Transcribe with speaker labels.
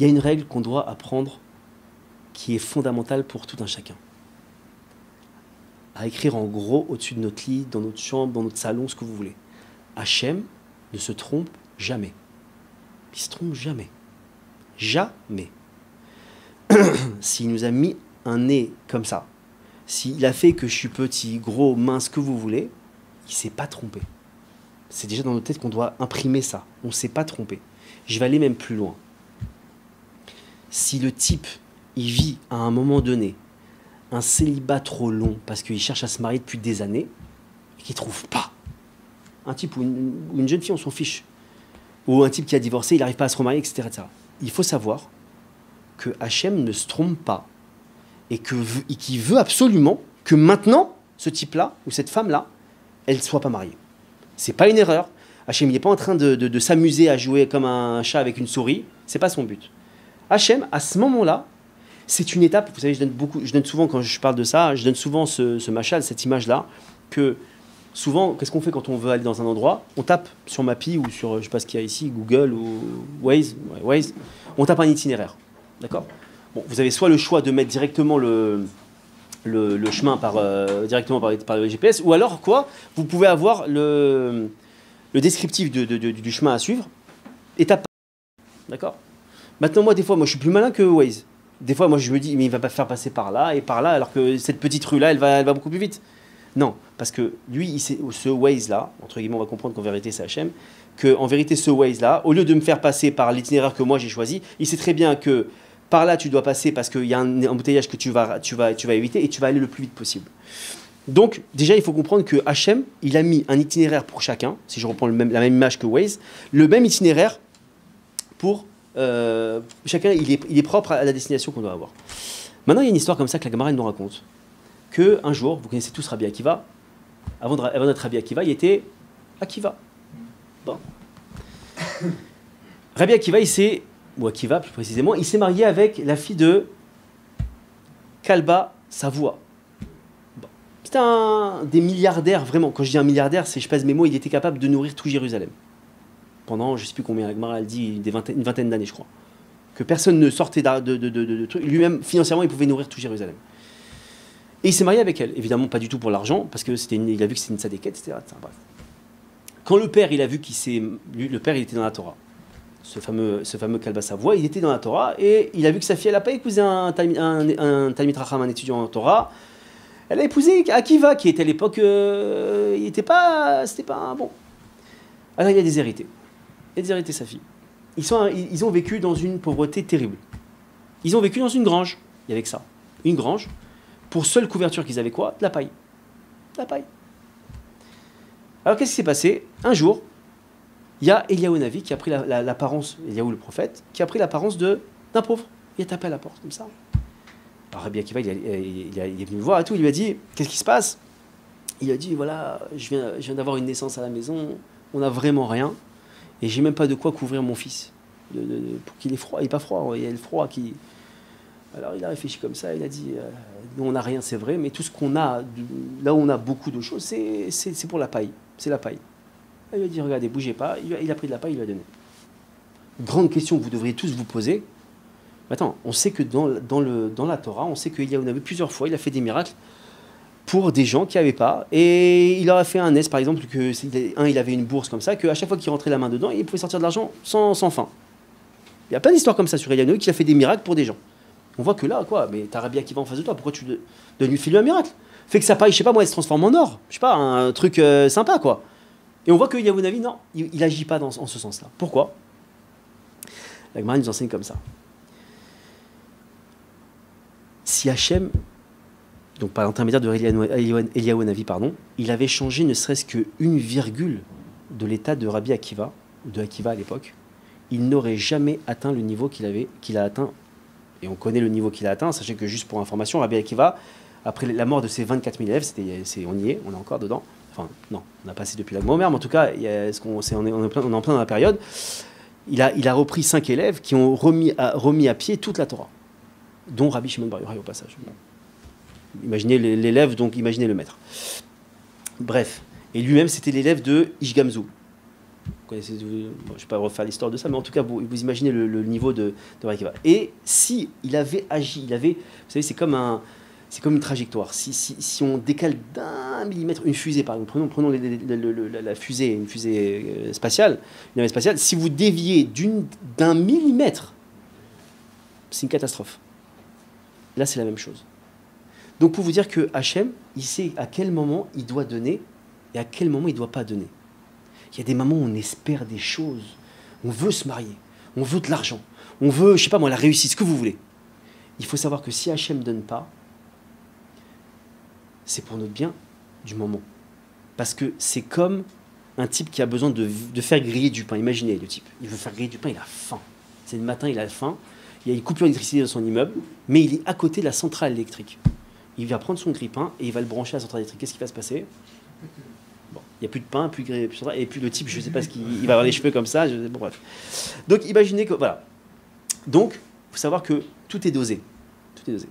Speaker 1: Il y a une règle qu'on doit apprendre qui est fondamentale pour tout un chacun. À écrire en gros au-dessus de notre lit, dans notre chambre, dans notre salon, ce que vous voulez. Hachem ne se trompe jamais. Il se trompe jamais. Jamais. S'il nous a mis un nez comme ça, s'il a fait que je suis petit, gros, mince, que vous voulez, il ne s'est pas trompé. C'est déjà dans notre tête qu'on doit imprimer ça. On ne s'est pas trompé. Je vais aller même plus loin. Si le type, il vit à un moment donné un célibat trop long parce qu'il cherche à se marier depuis des années et qu'il ne trouve pas, un type ou une jeune fille, on s'en fiche, ou un type qui a divorcé, il n'arrive pas à se remarier, etc., etc. Il faut savoir que Hachem ne se trompe pas et qu'il veut absolument que maintenant, ce type-là ou cette femme-là, elle ne soit pas mariée. C'est pas une erreur. Hachem, il n'est pas en train de s'amuser à jouer comme un chat avec une souris. C'est pas son but. Hachem, à ce moment-là, c'est une étape. Vous savez, je donne souvent, quand je parle de ça, je donne souvent ce machal, cette image-là, que souvent, qu'est-ce qu'on fait quand on veut aller dans un endroit? On tape sur Mappy ou sur, je ne sais pas ce qu'il y a ici, Google ou Waze, on tape un itinéraire. D'accord? Bon, vous avez soit le choix de mettre directement le chemin directement par le GPS, ou alors quoi? Vous pouvez avoir le descriptif du chemin à suivre, étape par étape. D'accord? Maintenant, moi, je suis plus malin que Waze. Des fois, moi, je me dis, mais il va pas faire passer par là et par là, alors que cette petite rue-là, elle va beaucoup plus vite. Non, parce que lui, ce Waze-là, entre guillemets, on va comprendre qu'en vérité, c'est Hachem, qu'en vérité, ce Waze-là, au lieu de me faire passer par l'itinéraire que moi, j'ai choisi, il sait très bien que par là, tu dois passer parce qu'il y a un embouteillage que tu vas éviter et tu vas aller le plus vite possible. Donc, déjà, il faut comprendre que Hachem, il a mis un itinéraire pour chacun, si je reprends la même image que Waze, le même itinéraire pour chacun, il est propre à la destination qu'on doit avoir. Maintenant, il y a une histoire comme ça que la Gemara nous raconte. Qu'un jour, vous connaissez tous Rabbi Akiva, avant d'être Rabbi Akiva, il était Akiva. Bon. Rabbi Akiva, ou Akiva plus précisément, il s'est marié avec la fille de Kalba Savoie. Bon. C'était un des milliardaires, vraiment. Quand je dis un milliardaire, je pèse mes mots, il était capable de nourrir tout Jérusalem. Pendant, je ne sais plus combien, la Gemara elle dit, une vingtaine d'années, je crois. Que personne ne sortait de trucs. Lui-même, financièrement, il pouvait nourrir tout Jérusalem. Et il s'est marié avec elle. Évidemment, pas du tout pour l'argent, parce qu'il a vu que c'était une sadéquette, etc. Bref. Quand le père, il a vu le père, il était dans la Torah. Ce fameux Kalba Savoie, il était dans la Torah, et il a vu que sa fille, elle n'a pas épousé un Talmid Racham, un étudiant en Torah. Elle a épousé Akiva, qui était à l'époque, c'était pas bon. Alors il a déshérité. Il a déshérité sa fille. Ils ont vécu dans une pauvreté terrible. Ils ont vécu dans une grange. Il y avait que ça. Une grange. Pour seule couverture qu'ils avaient quoi? De la paille. De la paille. Alors qu'est-ce qui s'est passé? Un jour, il y a Eliaou Navi qui a pris l'apparence, Eliaou le prophète, qui a pris l'apparence d'un pauvre. Il a tapé à la porte, comme ça. Alors Rabbi Akiva, il est venu me voir et tout, il lui a dit, qu'est-ce qui se passe? Il a dit, voilà, je viens d'avoir une naissance à la maison, on n'a vraiment rien, et j'ai même pas de quoi couvrir mon fils, pour qu'il ait froid. Il n'est pas froid, il y a le froid qui... Alors il a réfléchi comme ça, il a dit, nous on n'a rien, c'est vrai, mais tout ce qu'on a, là où on a beaucoup de choses, c'est pour la paille, c'est la paille. Il lui a dit, regardez, bougez pas, il a pris de la paille, il lui a donné. Grande question que vous devriez tous vous poser. Attends, on sait que dans la Torah, on sait qu'il y en a eu plusieurs fois, il a fait des miracles pour des gens qui n'avaient pas, et il leur a fait un S, par exemple, il avait une bourse comme ça, qu'à chaque fois qu'il rentrait la main dedans, il pouvait sortir de l'argent sans fin. Il y a plein d'histoires comme ça sur Eliaou qui a fait des miracles pour des gens. On voit que là, quoi, mais t'as Rabbi Akiva en face de toi, pourquoi tu lui files un miracle? Fait que sa paille, je sais pas moi, elle se transforme en or, je sais pas, un truc sympa, quoi. Et on voit que Eliaou Navi, non, il n'agit pas en ce sens-là. Pourquoi? La Gemara nous enseigne comme ça. Si Hachem, donc par l'intermédiaire de Eliaou Navi, il avait changé ne serait-ce qu'une virgule de l'état de Rabbi Akiva, ou de Akiva à l'époque, il n'aurait jamais atteint le niveau qu'il a atteint. Et on connaît le niveau qu'il a atteint. Sachez que, juste pour information, Rabbi Akiva, après la mort de ses 24 000 élèves, on y est, on est encore dedans. Enfin, non, on a passé depuis la Gmomère, mais en tout cas, on est en plein dans la période. Il a repris 5 élèves qui ont remis à pied toute la Torah, dont Rabbi Shimon Bar Yochai au passage. Imaginez l'élève, donc imaginez le maître. Bref, et lui-même, c'était l'élève de Ish Gamzu. connaissez, bon, je ne vais pas refaire l'histoire de ça, mais en tout cas, vous imaginez le niveau de Merkava. Et si il avait agi, vous savez, c'est comme une trajectoire. Si on décale d'1 millimètre une fusée, par exemple, prenons la fusée, une fusée spatiale, une navette spatiale, si vous déviez d'un millimètre, c'est une catastrophe. Là, c'est la même chose. Donc, pour vous dire que Hachem, il sait à quel moment il doit donner et à quel moment il ne doit pas donner. Il y a des moments où on espère des choses. On veut se marier, on veut de l'argent, on veut, je sais pas moi, la réussite, ce que vous voulez. Il faut savoir que si Hachem ne donne pas, c'est pour notre bien du moment. Parce que c'est comme un type qui a besoin de faire griller du pain. Imaginez le type, il veut faire griller du pain, il a faim. C'est le matin, il a faim, il y a une coupure d'électricité dans son immeuble, mais il est à côté de la centrale électrique. Il va prendre son grille-pain et il va le brancher à la centrale électrique. Qu'est-ce qui va se passer? Bon, il n'y a plus de pain, plus de centrale, et puis le type, je ne sais pas ce qu'il va avoir les cheveux comme ça. Bon, bref. Donc imaginez que, voilà. Donc, il faut savoir que tout est dosé. Tout est dosé.